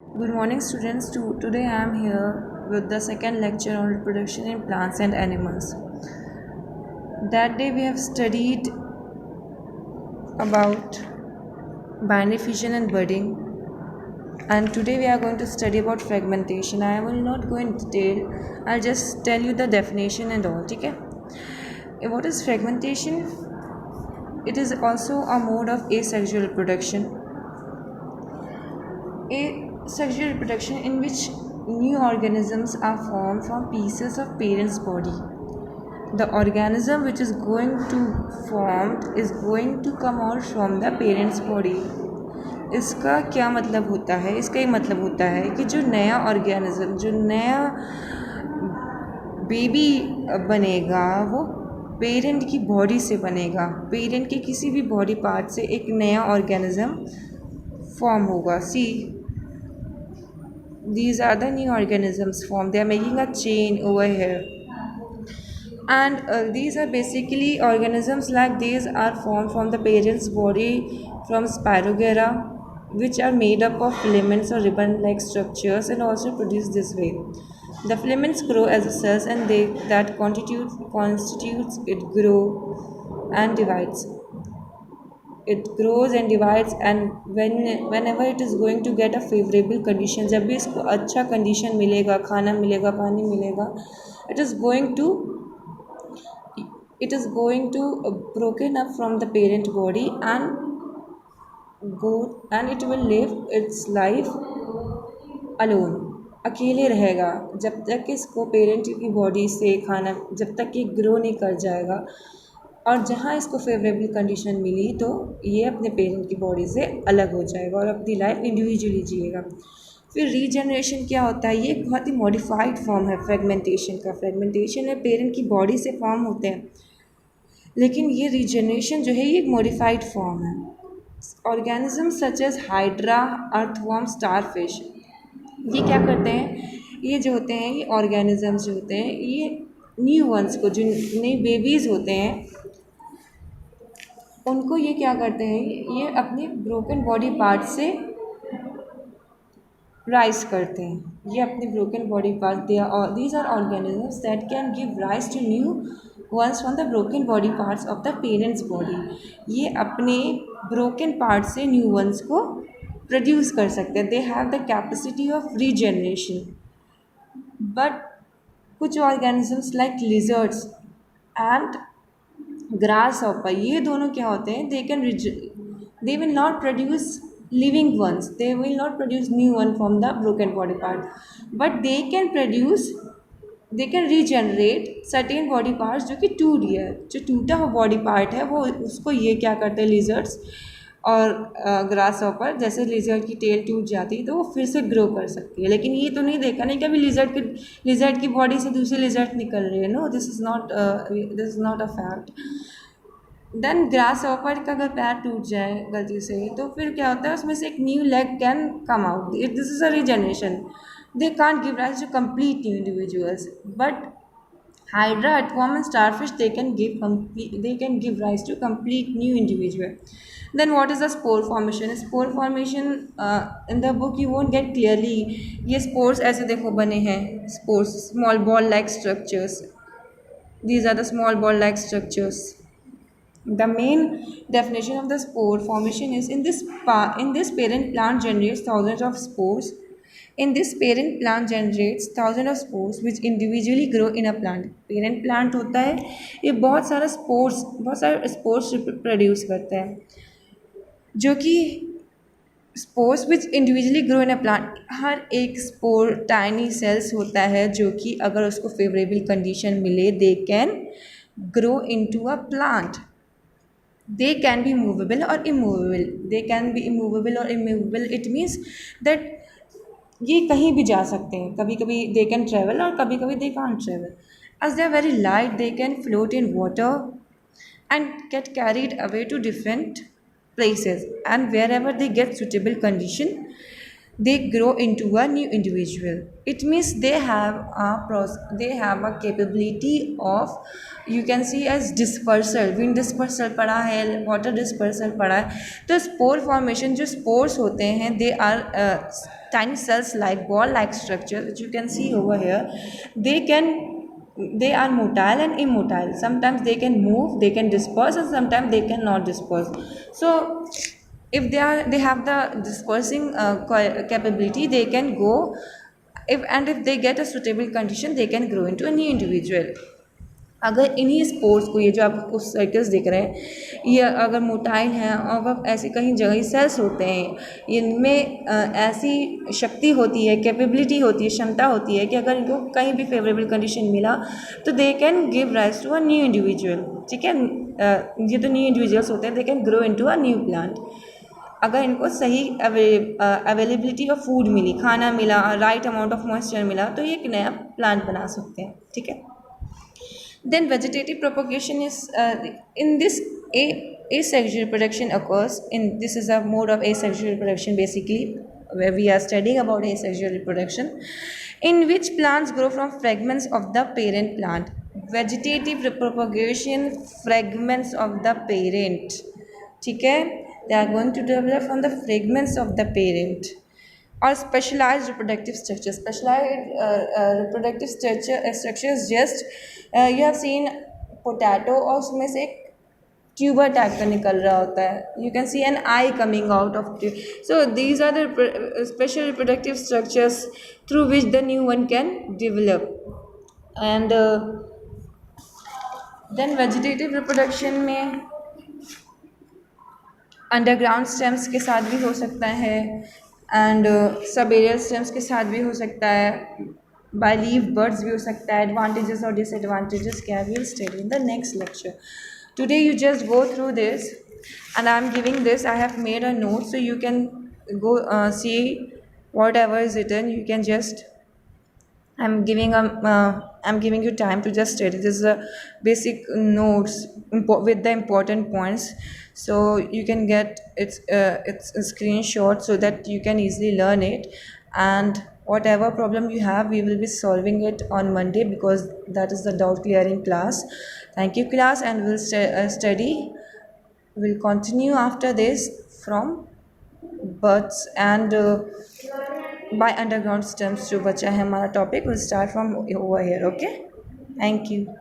Good morning, students. Today I am here with the second lecture on reproduction in plants and animals. That day we have studied about binary fission and budding, and today we are going to study about fragmentation. I will not go in detail. I'll just tell you the definition and all. Okay? What is fragmentation? It is also a mode of asexual reproduction. Asexual reproduction in which new organisms are formed from pieces of parent's body. The organism which is going to formed is going to come out from the parent's body. इसका क्या मतलब होता है? इसका ये मतलब होता है कि जो नया ऑर्गेनिज्म, जो नया बेबी बनेगा वो पेरेंट की बॉडी से बनेगा. पेरेंट के किसी भी बॉडी पार्ट से एक नया ऑर्गेनिज्म फॉर्म होगा. सी, these are the new organisms formed. They are making a chain over here, and these are basically organisms like these are formed from the parent's body from Spirogyra, which are made up of filaments or ribbon like structures and also produced this way. The filaments grow as a cells, and that constitutes it grow and divides. It grows and divides, and whenever it is going to get a favorable condition, जब भी इसको अच्छा condition मिलेगा, खाना मिलेगा, पानी मिलेगा, it is going to broken up from the parent body and it will live its life alone. अकेले रहेगा जब तक इसको पेरेंट की बॉडी से खाना, जब तक ये ग्रो नहीं कर जाएगा. और जहाँ इसको फेवरेबल कंडीशन मिली तो ये अपने पेरेंट की बॉडी से अलग हो जाएगा और अपनी लाइफ इंडिविजुअली जिएगा. फिर रीजनरेशन क्या होता है? ये एक बहुत ही मॉडिफाइड फॉर्म है फ्रेगमेंटेशन का. फ्रेगमेंटेशन में पेरेंट की बॉडी से फॉर्म होते हैं, लेकिन ये रीजनरेशन जो है ये एक मॉडिफाइड फॉर्म है. Organism such as hydra, earthworm, starfish, ये क्या करते हैं? ये जो होते हैं, ये ऑर्गेनिजम्स जो होते हैं, ये न्यू वंस को, जो नए बेबीज़ होते हैं, उनको ये क्या करते हैं? ये अपने ब्रोकन बॉडी पार्ट से राइज करते हैं. ये अपने broken body part, these are organisms that can give rise to new ones from the broken body parts of the parent's body. ये अपने ब्रोकन पार्ट से न्यू वंस को प्रोड्यूस कर सकते हैं. They have the capacity of regeneration. But कुछ organisms like lizards and grasshopper, ये दोनों क्या होते हैं? They will not produce living ones, they will not produce new one from the broken body part, but they can regenerate certain body parts जो कि टूट गया. जो टूटा हुआ बॉडी पार्ट है वो उसको ये क्या करते हैं? लिजर्ड्स और ग्रास हॉपर, जैसे लिजर्ड की टेल टूट जाती है तो वो फिर से ग्रो कर सकती है. लेकिन ये तो नहीं देखा नहीं कि अभी लिजर्ड की बॉडी से दूसरी लिजर्ड निकल रही है. No, this is not a fact. Then grasshopper का अगर पैर टूट जाए गलती से तो फिर क्या होता है? उसमें से एक new leg can come out. This is a regeneration. They can't give rise to complete new individuals, but Hydra, earthworm, and starfish they can give rise to complete new individual. Then what is the spore formation? Spore formation in the book you won't get clearly. ये spores ऐसे देखो बने हैं. Spores, small ball like structures. These are the small ball like structures. The main definition of the spore formation is in this parent plant generates thousands of spores. In this parent plant generates thousands of spores which individually grow in a plant. Parent plant होता है, ये बहुत सारे spores produce करता है, जो कि spores which individually grow in a plant. हर एक spore tiny cells होता है जो कि अगर उसको favorable condition मिले they can grow into a plant. They can be movable or immovable. They can be immovable or immovable. It means that ये कहीं भी जा सकते हैं. कभी कभी दे कैन ट्रेवल और कभी कभी they can't travel. As they are very light they can float in water and get carried away to different places, and wherever they get suitable condition they grow into a new individual. It means they have a capability of, you can see as dispersal, wind dispersal पढ़ा है, water dispersal पढ़ा है. तो spore formation, जो spores होते हैं, they are tiny cells like ball like structure which you can see over here. They are motile and immotile. Sometimes they can move, they can disperse, and sometimes they cannot disperse. So if they have the dispersing capability, they can go, if they get a suitable condition, they can grow into a new individual. अगर इन्हीं spores को, ये जो आपको circles दिख रहे हैं, ये अगर मोटाइल हैं और वह ऐसे कहीं जगह सेल्स होते हैं, इनमें ऐसी शक्ति होती है, कैपेबिलिटी होती है, क्षमता होती है कि अगर इनको कहीं भी फेवरेबल कंडीशन मिला तो they can give rise to a new individual. ठीक है, ये तो न्यू इंडिविजुअल्स होते हैं, they can grow into a new plant. अगर इनको सही अवेलेबिलिटी ऑफ फूड मिली, खाना मिला, राइट अमाउंट ऑफ मॉइस्चर मिला, तो ये एक नया प्लांट बना सकते हैं. ठीक है. Then vegetative propagation is in this asexual reproduction occurs in, this is a mode of asexual reproduction basically, where we are studying about asexual reproduction, in which plants grow from fragments of the parent plant. Vegetative propagation, fragments of the parent. ठीक है, they are going to develop from the fragments of the parent. और specialized reproductive structure. Specialized reproductive structures just you have seen potato, और उसमें से एक tuber type का निकल रहा होता है. You can see an eye coming out of tube. So these are the special reproductive structures through which the new one can develop. And then vegetative reproduction में अंडरग्राउंड स्टेम्स के साथ भी हो सकता है, एंड सब एरियल स्टेम्स के साथ भी हो सकता है, बाय लीव बर्ड्स भी हो सकता है. एडवांटेजेस और डिसएडवांटेजेस क्या, we will study in the next lecture. Today you just go through this and I am giving this, I have made a note so you can go see whatever is written. You can just, I'm giving you time to just study. This is a basic notes with the important points, so you can get its a screenshot so that you can easily learn it. And whatever problem you have, we will be solving it on Monday, because that is the doubt clearing class. Thank you class, and we'll study. We'll continue after this from births and by underground stems जो बचा है हमारा topic, will start from over here. Okay, thank you.